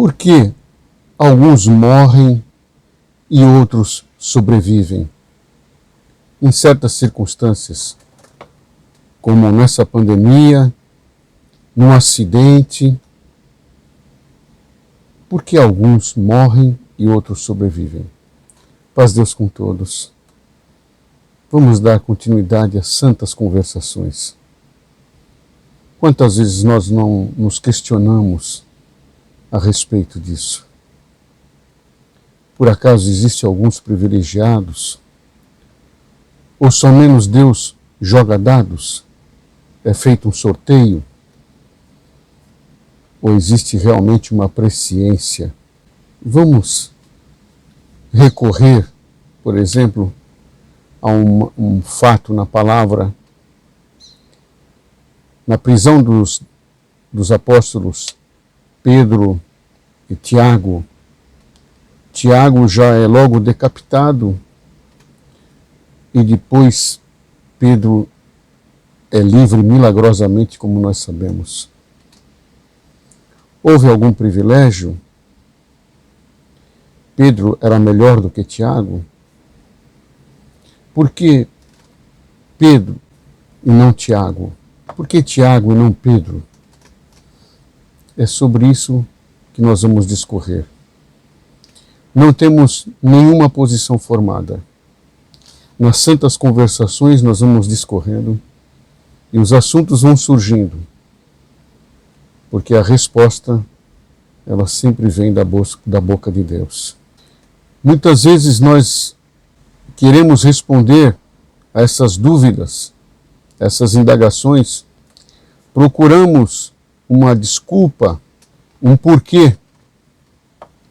Por que alguns morrem e outros sobrevivem? Em certas circunstâncias, como nessa pandemia, num acidente, por que alguns morrem e outros sobrevivem? Paz Deus com todos. Vamos dar continuidade às santas conversações. Quantas vezes nós não nos questionamos a respeito disso? Por acaso existem alguns privilegiados? Ou só menos Deus joga dados? É feito um sorteio? Ou existe realmente uma presciência? Vamos recorrer, por exemplo, a um fato na palavra. Na prisão dos apóstolos Pedro e Tiago, Tiago já é logo decapitado e depois Pedro é livre milagrosamente, como nós sabemos. Houve algum privilégio? Pedro era melhor do que Tiago? Por que Pedro e não Tiago? Por que Tiago e não Pedro? É sobre isso que nós vamos discorrer. Não temos nenhuma posição formada. Nas santas conversações nós vamos discorrendo e os assuntos vão surgindo, porque a resposta ela sempre vem da boca de Deus. Muitas vezes nós queremos responder a essas dúvidas, essas indagações, procuramos uma desculpa, um porquê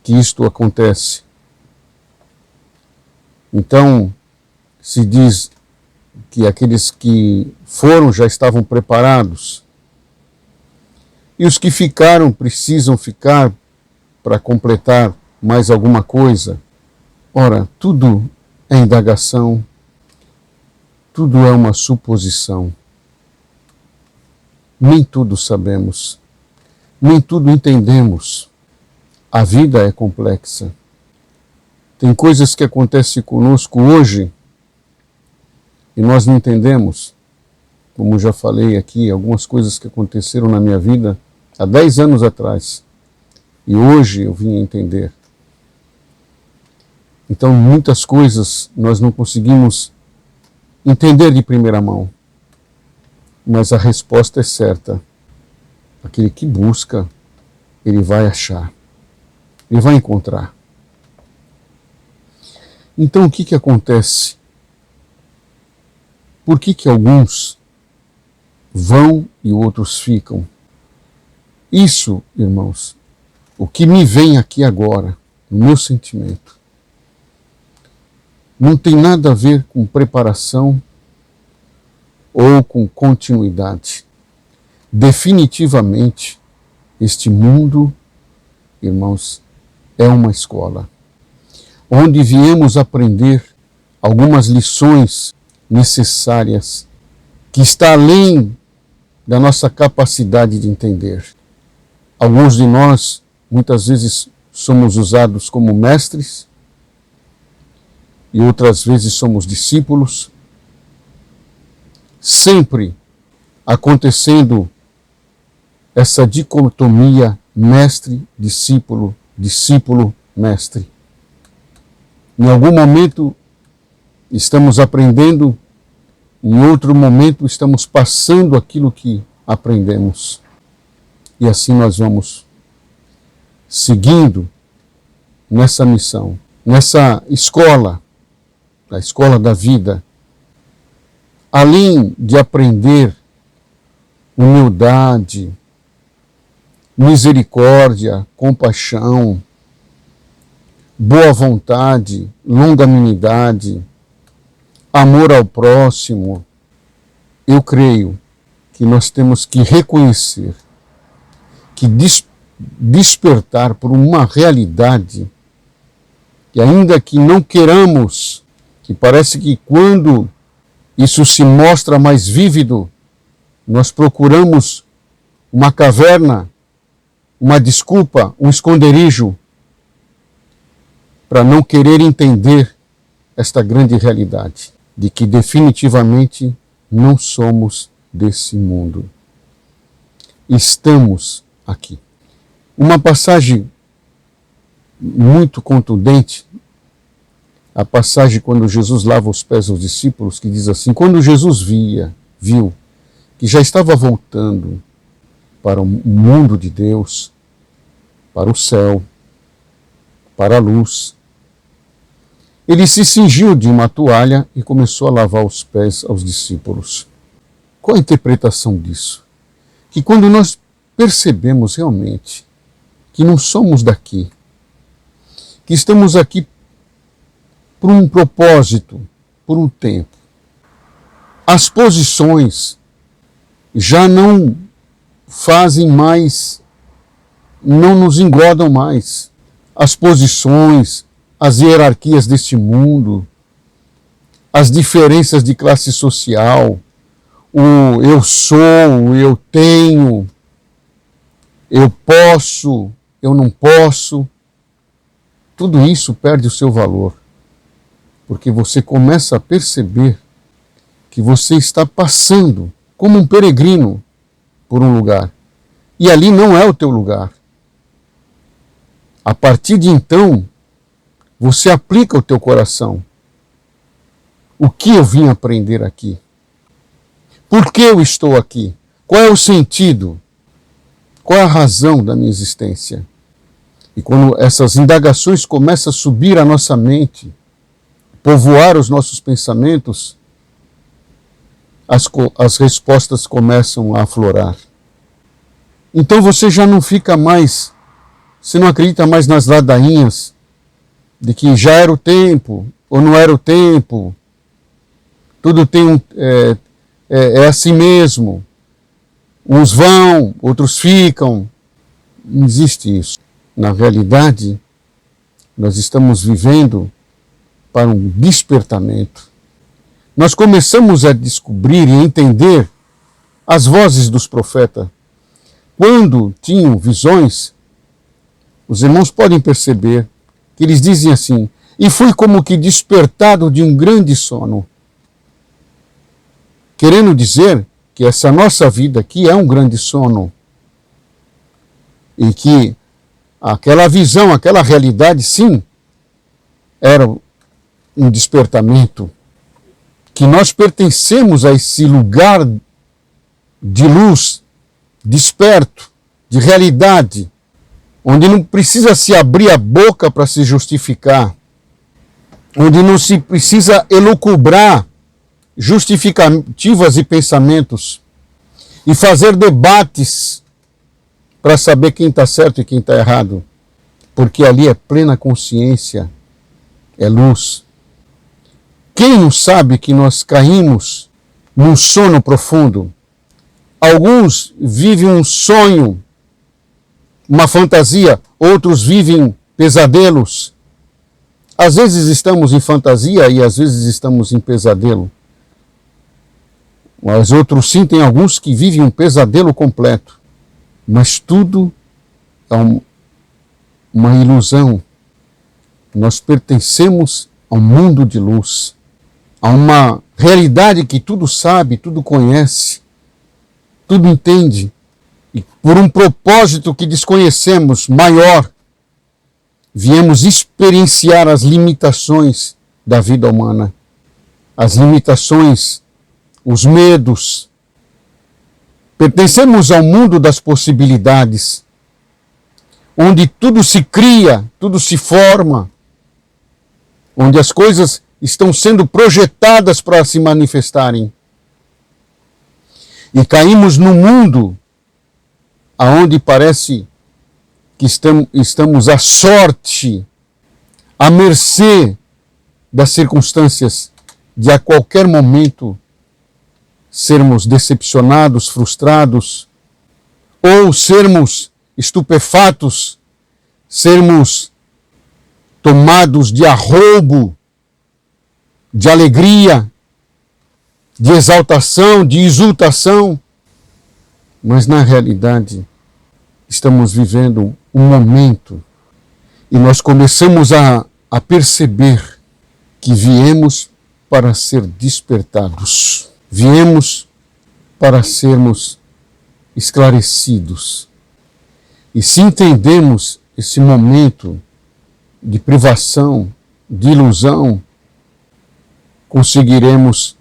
que isto acontece. Então, se diz que aqueles que foram já estavam preparados e os que ficaram precisam ficar para completar mais alguma coisa. Ora, tudo é indagação, tudo é uma suposição. Nem tudo sabemos, nem tudo entendemos. A vida é complexa. Tem coisas que acontecem conosco hoje e nós não entendemos. Como já falei aqui, algumas coisas que aconteceram na minha vida há 10 anos atrás e hoje eu vim a entender. Então, muitas coisas nós não conseguimos entender de primeira mão, mas a resposta é certa. Aquele que busca, ele vai achar, ele vai encontrar. Então, o que acontece? Por que alguns vão e outros ficam? Isso, irmãos, o que me vem aqui agora, no meu sentimento, não tem nada a ver com preparação ou com continuidade. Definitivamente, este mundo, irmãos, é uma escola, onde viemos aprender algumas lições necessárias, que está além da nossa capacidade de entender. Alguns de nós, muitas vezes, somos usados como mestres, e outras vezes somos discípulos, sempre acontecendo essa dicotomia mestre-discípulo, discípulo-mestre. Em algum momento estamos aprendendo, em outro momento estamos passando aquilo que aprendemos. E assim nós vamos seguindo nessa missão, nessa escola, a escola da vida, além de aprender humildade, misericórdia, compaixão, boa vontade, longanimidade, amor ao próximo, eu creio que nós temos que reconhecer, que despertar por uma realidade, e ainda que não queiramos, que parece que quando isso se mostra mais vívido, nós procuramos uma caverna uma desculpa, um esconderijo para não querer entender esta grande realidade de que definitivamente não somos desse mundo. Estamos aqui. Uma passagem muito contundente, a passagem quando Jesus lava os pés aos discípulos, que diz assim: quando Jesus viu que já estava voltando para o mundo de Deus, para o céu, para a luz, ele se cingiu de uma toalha e começou a lavar os pés aos discípulos. Qual a interpretação disso? Que quando nós percebemos realmente que não somos daqui, que estamos aqui por um propósito, por um tempo, as posições já não fazem mais, não nos engodam mais. As posições, as hierarquias deste mundo, as diferenças de classe social, o eu sou, o eu tenho, eu posso, eu não posso, tudo isso perde o seu valor, porque você começa a perceber que você está passando como um peregrino por um lugar, e ali não é o teu lugar. A partir de então, você aplica o teu coração. O que eu vim aprender aqui? Por que eu estou aqui? Qual é o sentido? Qual é a razão da minha existência? E quando essas indagações começam a subir à nossa mente, povoar os nossos pensamentos, as respostas começam a aflorar. Então você já não fica mais, você não acredita mais nas ladainhas de que já era o tempo, ou não era o tempo, tudo tem é assim mesmo, uns vão, outros ficam. Não existe isso. Na realidade, nós estamos vivendo para um despertamento. Nós começamos a descobrir e entender as vozes dos profetas. Quando tinham visões, os irmãos podem perceber que eles dizem assim: e fui como que despertado de um grande sono. Querendo dizer que essa nossa vida aqui é um grande sono. E que aquela visão, aquela realidade, sim, era um despertamento. Que nós pertencemos a esse lugar de luz, desperto, de realidade, onde não precisa se abrir a boca para se justificar, onde não se precisa elucubrar justificativas e pensamentos e fazer debates para saber quem está certo e quem está errado, porque ali é plena consciência, é luz. Quem não sabe que nós caímos num sono profundo? Alguns vivem um sonho, uma fantasia, outros vivem pesadelos. Às vezes estamos em fantasia e às vezes estamos em pesadelo. Mas outros sim, tem alguns que vivem um pesadelo completo. Mas tudo é uma ilusão. Nós pertencemos a um mundo de luz, a uma realidade que tudo sabe, tudo conhece, tudo entende. E por um propósito que desconhecemos, maior, viemos experienciar as limitações da vida humana, as limitações, os medos. Pertencemos ao mundo das possibilidades, onde tudo se cria, tudo se forma, onde as coisas estão sendo projetadas para se manifestarem. E caímos num mundo aonde parece que estamos à sorte, à mercê das circunstâncias, de a qualquer momento sermos decepcionados, frustrados, ou sermos estupefatos, sermos tomados de arroubo, de alegria, de exaltação, de exultação. Mas na realidade, estamos vivendo um momento e nós começamos a perceber que viemos para ser despertados, viemos para sermos esclarecidos. E se entendemos esse momento de privação, de ilusão, conseguiremos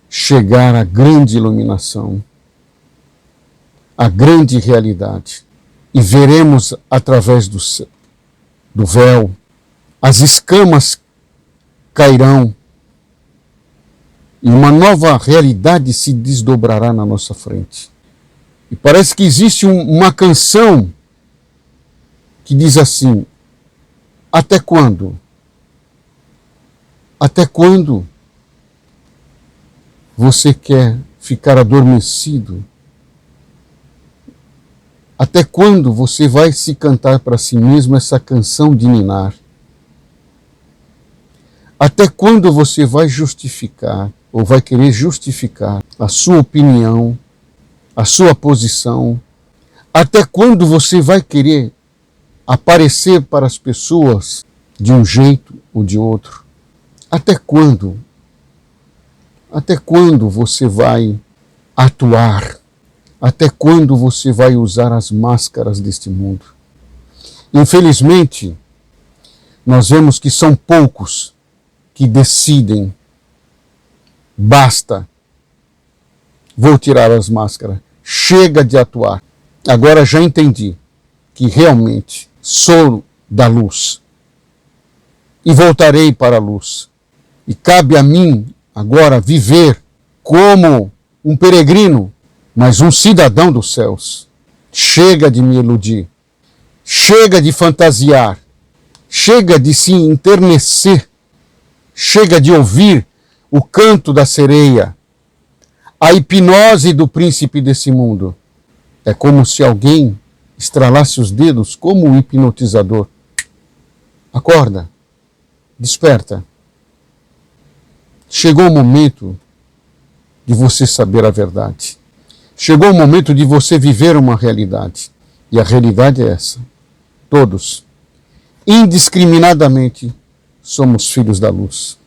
chegar à grande iluminação, à grande realidade. E veremos através do véu, as escamas cairão e uma nova realidade se desdobrará na nossa frente. E parece que existe uma canção que diz assim: até quando? Até quando você quer ficar adormecido? Até quando você vai se cantar para si mesmo essa canção de ninar? Até quando você vai justificar, ou vai querer justificar a sua opinião, a sua posição? Até quando você vai querer aparecer para as pessoas de um jeito ou de outro? Até quando? Até quando você vai atuar? Até quando você vai usar as máscaras deste mundo? Infelizmente, nós vemos que são poucos que decidem: basta, vou tirar as máscaras, chega de atuar. Agora já entendi que realmente sou da luz e voltarei para a luz. E cabe a mim agora viver como um peregrino, mas um cidadão dos céus. Chega de me iludir, chega de fantasiar, chega de se enternecer, chega de ouvir o canto da sereia, a hipnose do príncipe desse mundo. É como se alguém estralasse os dedos como um hipnotizador. Acorda, desperta. Chegou o momento de você saber a verdade. Chegou o momento de você viver uma realidade. E a realidade é essa. Todos, indiscriminadamente, somos filhos da luz.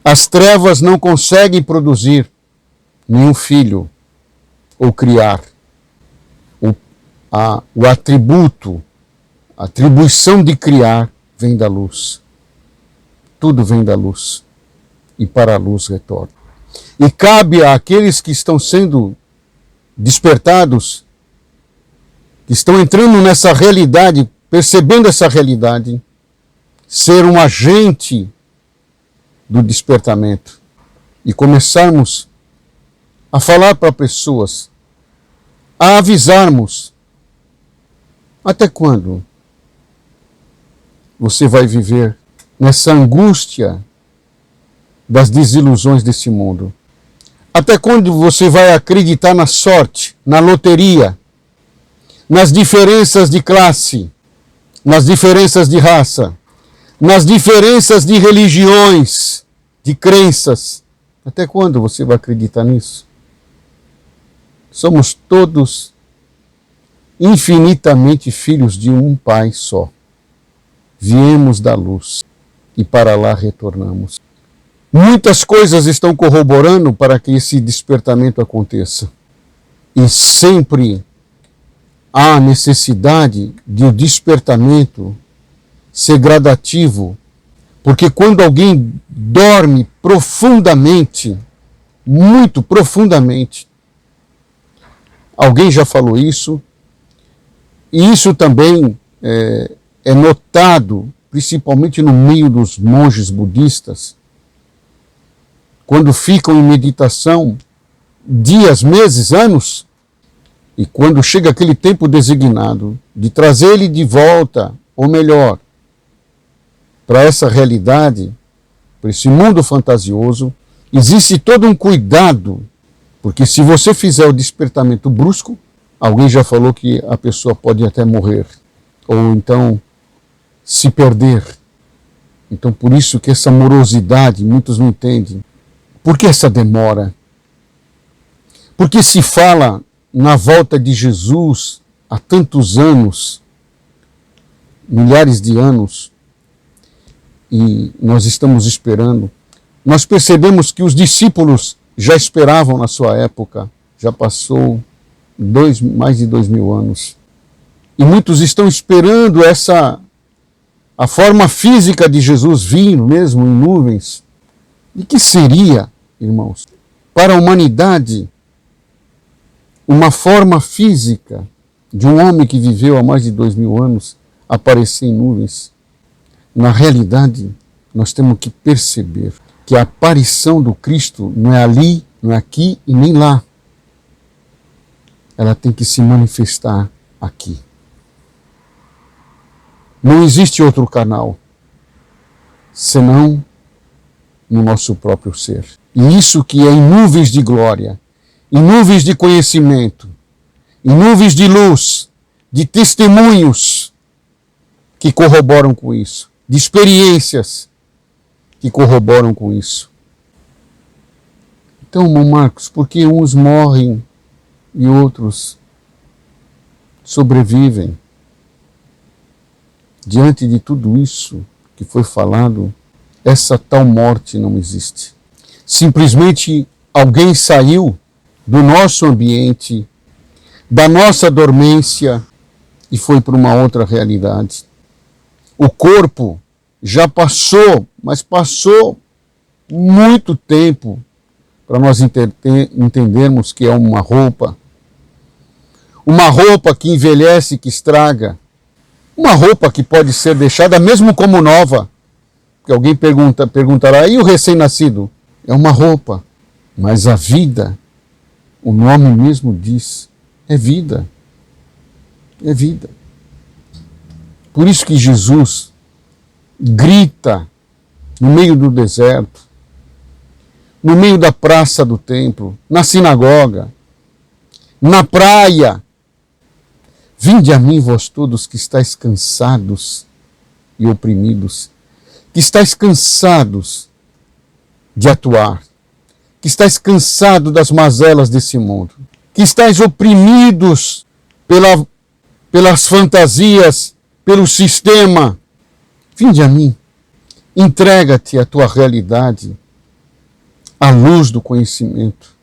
As trevas não conseguem produzir nenhum filho ou criar. O atributo, a atribuição de criar vem da luz. Tudo vem da luz. E para a luz retorna. E cabe àqueles que estão sendo despertados, que estão entrando nessa realidade, percebendo essa realidade, ser um agente do despertamento e começarmos a falar para pessoas, a avisarmos: até quando você vai viver nessa angústia das desilusões desse mundo? Até quando você vai acreditar na sorte, na loteria, nas diferenças de classe, nas diferenças de raça, nas diferenças de religiões, de crenças? Até quando você vai acreditar nisso? Somos todos infinitamente filhos de um Pai só. Viemos da luz e para lá retornamos. Muitas coisas estão corroborando para que esse despertamento aconteça. E sempre há necessidade de o despertamento ser gradativo, porque quando alguém dorme profundamente, muito profundamente, alguém já falou isso, e isso também é notado, principalmente no meio dos monges budistas, quando ficam em meditação dias, meses, anos, e quando chega aquele tempo designado de trazer ele de volta, ou melhor, para essa realidade, para esse mundo fantasioso, existe todo um cuidado, porque se você fizer o despertamento brusco, alguém já falou que a pessoa pode até morrer, ou então se perder. Então por isso que essa morosidade, muitos não entendem. Por que essa demora? Porque se fala na volta de Jesus há tantos anos, milhares de anos, e nós estamos esperando. Nós percebemos que os discípulos já esperavam na sua época, já passou mais de 2000 anos. E muitos estão esperando a forma física de Jesus vir mesmo em nuvens. E que seria, irmãos, para a humanidade, uma forma física de um homem que viveu há mais de 2000 anos aparecer em nuvens? Na realidade, nós temos que perceber que a aparição do Cristo não é ali, não é aqui e nem lá. Ela tem que se manifestar aqui. Não existe outro canal, senão no nosso próprio ser. E isso que é em nuvens de glória, em nuvens de conhecimento, em nuvens de luz, de testemunhos que corroboram com isso, de experiências que corroboram com isso. Então, irmão Marcos, por que uns morrem e outros sobrevivem? Diante de tudo isso que foi falado, essa tal morte não existe. Simplesmente alguém saiu do nosso ambiente, da nossa dormência e foi para uma outra realidade. O corpo já passou, mas passou muito tempo para nós entendermos que é uma roupa que envelhece, que estraga, uma roupa que pode ser deixada mesmo como nova. Porque alguém perguntará, e o recém-nascido? É uma roupa, mas a vida, o nome mesmo diz, é vida. É vida. Por isso que Jesus grita no meio do deserto, no meio da praça do templo, na sinagoga, na praia: vinde a mim, vós todos que estáis cansados e oprimidos, que estáis cansados de atuar, que estáis cansados das mazelas desse mundo, que estáis oprimidos pelas fantasias, pelo sistema. Vinde a mim, entrega-te à tua realidade, à luz do conhecimento,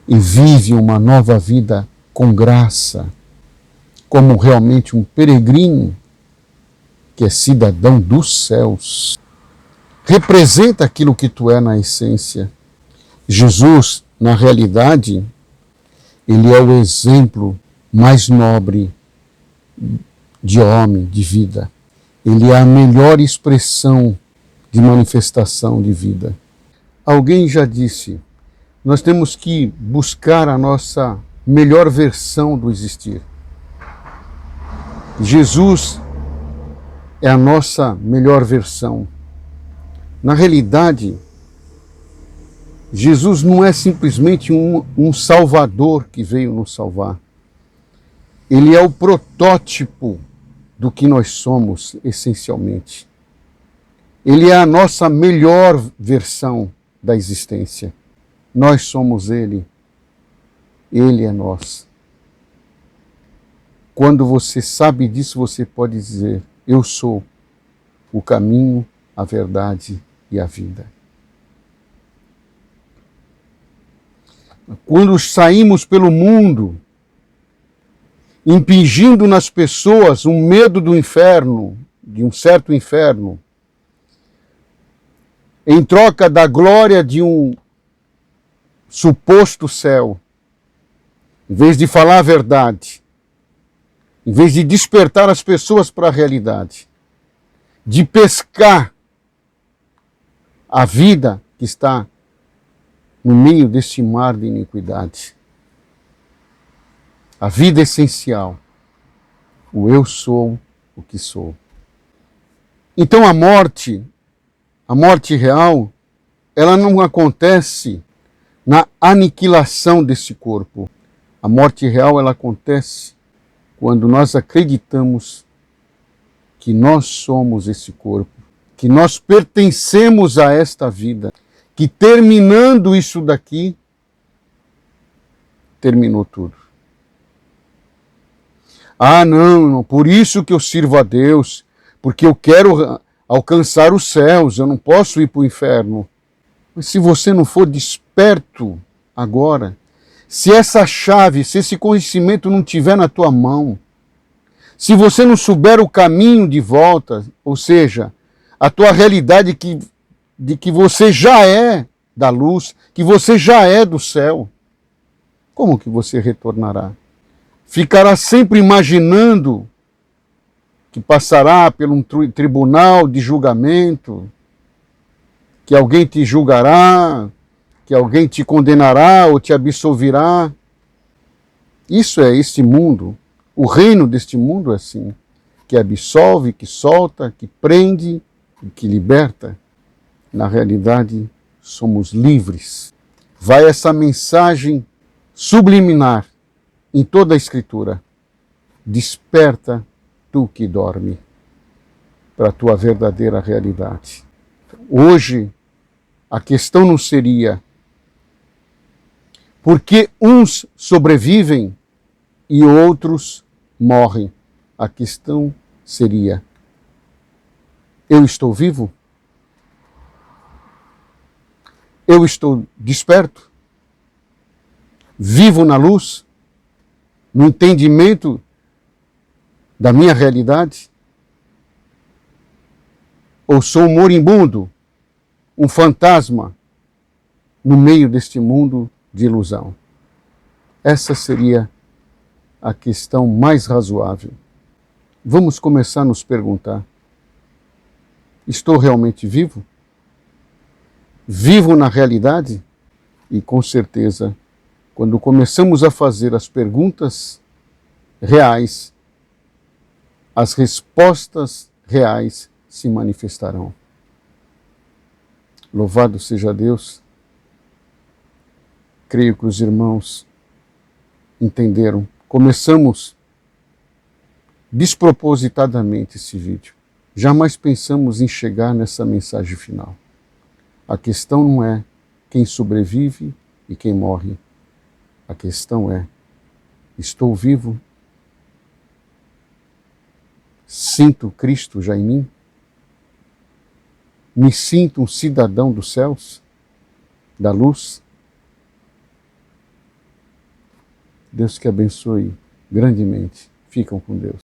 e vive uma nova vida com graça, como realmente um peregrino que é cidadão dos céus. Representa aquilo que tu é na essência. Jesus, na realidade, ele é o exemplo mais nobre de homem, de vida. Ele é a melhor expressão de manifestação de vida. Alguém já disse, nós temos que buscar a nossa melhor versão do existir. Jesus é a nossa melhor versão. Na realidade, Jesus não é simplesmente um salvador que veio nos salvar. Ele é o protótipo do que nós somos, essencialmente. Ele é a nossa melhor versão da existência. Nós somos Ele. Ele é nós. Quando você sabe disso, você pode dizer, eu sou o caminho, a verdade e a vida. Quando saímos pelo mundo, impingindo nas pessoas um medo do inferno, de um certo inferno, em troca da glória de um suposto céu, em vez de falar a verdade, em vez de despertar as pessoas para a realidade, de pescar a vida que está no meio deste mar de iniquidade, a vida essencial, o eu sou o que sou. Então a morte real, ela não acontece na aniquilação desse corpo. A morte real, ela acontece quando nós acreditamos que nós somos esse corpo, que nós pertencemos a esta vida, que terminando isso daqui, terminou tudo. Ah, não, por isso que eu sirvo a Deus, porque eu quero alcançar os céus, eu não posso ir para o inferno. Mas se você não for desperto agora, se essa chave, se esse conhecimento não estiver na tua mão, se você não souber o caminho de volta, ou seja, a tua realidade de que você já é da luz, que você já é do céu, como que você retornará? Ficará sempre imaginando que passará por um tribunal de julgamento, que alguém te julgará, que alguém te condenará ou te absolverá. Isso é este mundo. O reino deste mundo é assim, que absolve, que solta, que prende e que liberta. Na realidade, somos livres. Vai essa mensagem subliminar em toda a Escritura. Desperta tu que dorme para a tua verdadeira realidade. Hoje, a questão não seria por que uns sobrevivem e outros morrem. A questão seria: eu estou vivo? Eu estou desperto? Vivo na luz? No entendimento da minha realidade? Ou sou um moribundo, um fantasma no meio deste mundo de ilusão? Essa seria a questão mais razoável. Vamos começar a nos perguntar: estou realmente vivo? Vivo na realidade? E com certeza, quando começamos a fazer as perguntas reais, as respostas reais se manifestarão. Louvado seja Deus. Creio que os irmãos entenderam. Começamos despropositadamente esse vídeo. Jamais pensamos em chegar nessa mensagem final. A questão não é quem sobrevive e quem morre. A questão é: estou vivo? Sinto Cristo já em mim? Me sinto um cidadão dos céus, da luz? Deus que abençoe grandemente. Ficam com Deus.